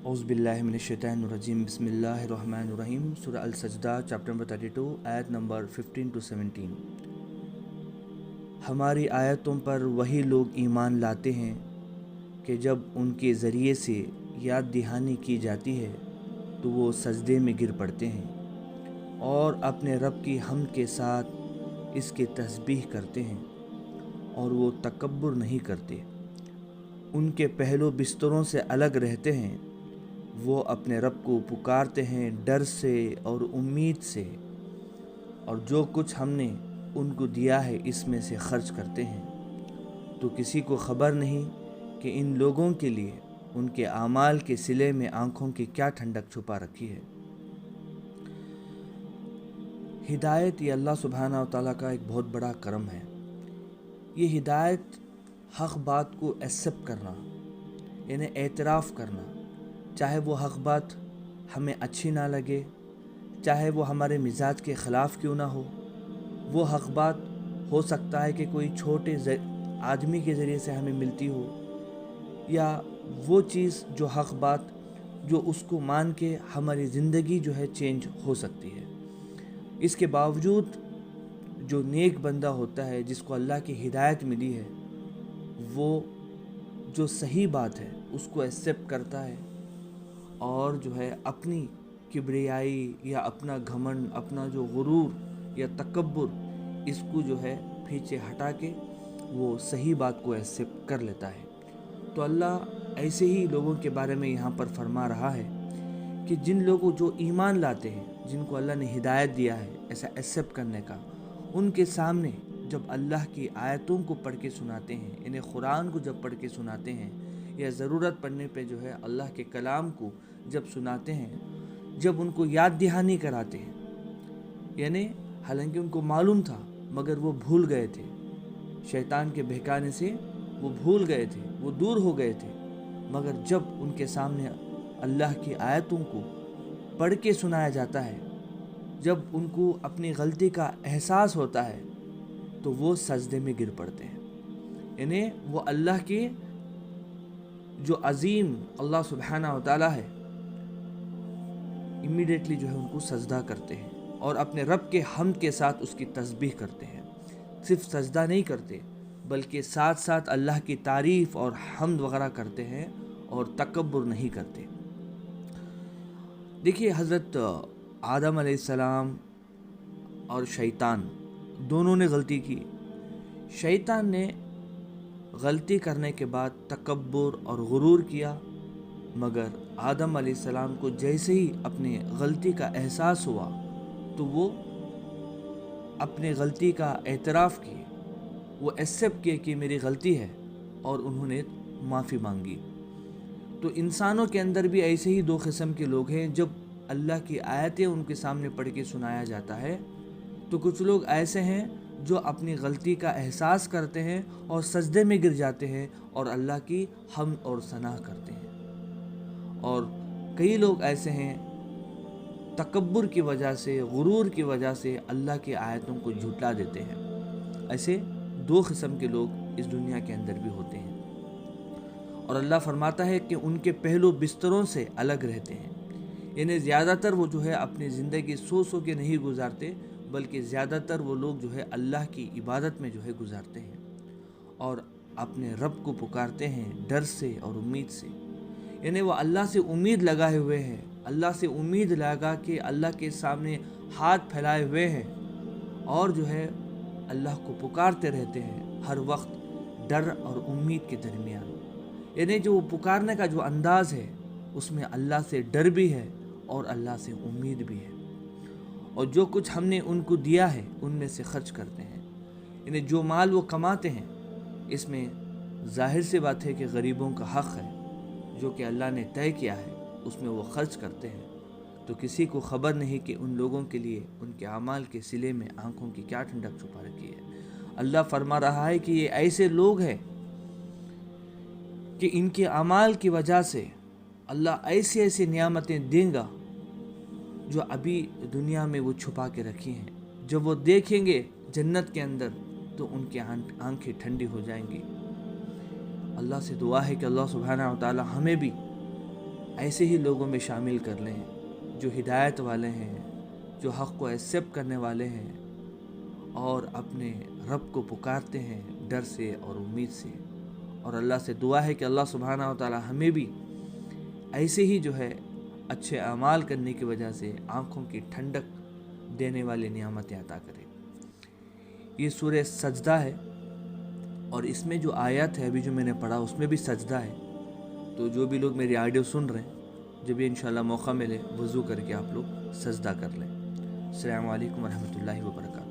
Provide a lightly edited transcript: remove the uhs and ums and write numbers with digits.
औज़ुबिल्लाहि मिनश्शैतानिर्रजीम बिस्मिल्लाहिर्रहमानिर्रहीम। सूरह अल-सजदा chapter number 32 आयत नंबर 15 to 17। हमारी आयतों पर वही लोग ईमान लाते हैं कि जब उनके ज़रिए से याद दहानी की जाती है तो वो सजदे में गिर पड़ते हैं और अपने रब की हम्द के साथ इसके तस्बीह करते हैं और वो तकब्बुर नहीं करते। उनके पहलू बिस्तरों से अलग रहते हैं। वो अपने रब को पुकारते हैं डर से और उम्मीद से, और जो कुछ हमने उनको दिया है इसमें से खर्च करते हैं। तो किसी को खबर नहीं कि इन लोगों के लिए उनके आमाल के सिले में आँखों की क्या ठंडक छुपा रखी है। हिदायत ये अल्लाह सुब्हाना व तआला का एक बहुत बड़ा करम है। ये हिदायत हक़ बात को एक्सेप्ट करना, यानी एतराफ़ करना, चाहे वो हक़ बात हमें अच्छी ना लगे, चाहे वो हमारे मिजाज के ख़िलाफ़ क्यों ना हो। वो हक़ बात हो सकता है कि कोई छोटे आदमी के ज़रिए से हमें मिलती हो, या वो चीज़ जो हक़ बात जो उसको मान के हमारी ज़िंदगी जो है चेंज हो सकती है। इसके बावजूद जो नेक बंदा होता है, जिसको अल्लाह की हिदायत मिली है, वो जो सही बात है उसको एक्सेप्ट करता है और जो है अपनी किब्रियाई या अपना घमंड, अपना जो गुरूर या तकब्बुर, इसको जो है पीछे हटा के वो सही बात को एक्सेप्ट कर लेता है। तो अल्लाह ऐसे ही लोगों के बारे में यहाँ पर फरमा रहा है कि जिन लोगों जो ईमान लाते हैं, जिनको अल्लाह ने हिदायत दिया है ऐसा एक्सेप्ट करने का, उनके सामने जब अल्लाह की आयतों को पढ़ के सुनाते हैं, इन्हें कुरान को जब पढ़ के सुनाते हैं, या ज़रूरत पड़ने पे जो है अल्लाह के कलाम को जब सुनाते हैं, जब उनको याद दहानी कराते हैं, यानी हालांकि उनको मालूम था मगर वो भूल गए थे, शैतान के बहकाने से वो भूल गए थे, वो दूर हो गए थे, मगर जब उनके सामने अल्लाह की आयतों को पढ़ के सुनाया जाता है, जब उनको अपनी गलती का एहसास होता है, तो वो सजदे में गिर पड़ते हैं। यानी वो अल्लाह के जो अजीम अल्लाह सुब्हाना व तआला है, इमीडिएटली जो है उनको सजदा करते हैं और अपने रब के हम्द के साथ उसकी तस्बीह करते हैं। सिर्फ सजदा नहीं करते बल्कि साथ साथ अल्लाह की तारीफ़ और हम्द वगैरह करते हैं और तकब्बुर नहीं करते। देखिए, हज़रत आदम अलैहिस्सलाम और शैतान दोनों ने गलती की। शैतान ने गलती करने के बाद तकब्बुर और गुरूर किया, मगर आदम अलैहिस्सलाम को जैसे ही अपने गलती का एहसास हुआ तो वो अपने गलती का एतराफ़ किए, वो एक्सेप्ट किए कि मेरी गलती है, और उन्होंने माफ़ी मांगी। तो इंसानों के अंदर भी ऐसे ही दो किस्म के लोग हैं। जब अल्लाह की आयतें उनके सामने पढ़ के सुनाया जाता है तो कुछ लोग ऐसे हैं जो अपनी गलती का एहसास करते हैं और सजदे में गिर जाते हैं और अल्लाह की हम्द और सना करते हैं, और कई लोग ऐसे हैं तकब्बुर की वजह से, गुरूर की वजह से अल्लाह की आयतों को झुटला देते हैं। ऐसे दो किस्म के लोग इस दुनिया के अंदर भी होते हैं। और अल्लाह फरमाता है कि उनके पहलू बिस्तरों से अलग रहते हैं, यानी ज़्यादातर वो जो है अपनी ज़िंदगी सो के नहीं गुजारते, बल्कि ज़्यादातर वो लोग जो है अल्लाह की इबादत में जो है गुजारते हैं और अपने रब को पुकारते हैं डर से और उम्मीद से। यानी वो अल्लाह से उम्मीद लगाए हुए हैं, अल्लाह से उम्मीद लगा के अल्लाह के सामने हाथ फैलाए हुए हैं और जो है अल्लाह को पुकारते रहते हैं हर वक्त डर और उम्मीद के दरमियान। यानी जो पुकारने का जो अंदाज़ है उसमें अल्लाह से डर भी है और अल्लाह से उम्मीद भी है, और जो कुछ हमने उनको दिया है उनमें से खर्च करते हैं। यानी जो माल वो कमाते हैं, इसमें ज़ाहिर सी बात है कि गरीबों का हक़ है जो कि अल्लाह ने तय किया है, उसमें वो खर्च करते हैं। तो किसी को ख़बर नहीं कि उन लोगों के लिए उनके अमाल के सिले में आँखों की क्या ठंडक छुपा रखी है। अल्लाह फरमा रहा है कि ये ऐसे लोग हैं कि इनके अमाल की वजह से अल्लाह ऐसी ऐसी नियामतें देगा जो अभी दुनिया में वो छुपा के रखी हैं। जब वो देखेंगे जन्नत के अंदर तो उनकी आंखें ठंडी हो जाएंगी। अल्लाह से दुआ है कि अल्लाह सुब्हानहू व तआला हमें भी ایسے ہی لوگوں میں شامل کر لیں جو ہدایت والے ہیں، جو حق کو ایکسیپٹ کرنے والے ہیں اور اپنے رب کو پکارتے ہیں ڈر سے اور امید سے۔ اور اللہ سے دعا ہے کہ اللہ سبحانہ و تعالی ہمیں بھی ایسے ہی جو ہے اچھے اعمال کرنے کی وجہ سے آنکھوں کی ٹھنڈک دینے والی نعمتیں عطا کرے۔ یہ سورہ سجدہ ہے، اور اس میں جو آیت ہے ابھی جو میں نے پڑھا اس میں بھی سجدہ ہے۔ تو جو بھی لوگ میری آڈیو سن رہے ہیں، جب بھی انشاءاللہ موقع ملے وضو کر کے آپ لوگ سجدہ کر لیں۔ السلام علیکم ورحمۃ اللہ وبرکاتہ۔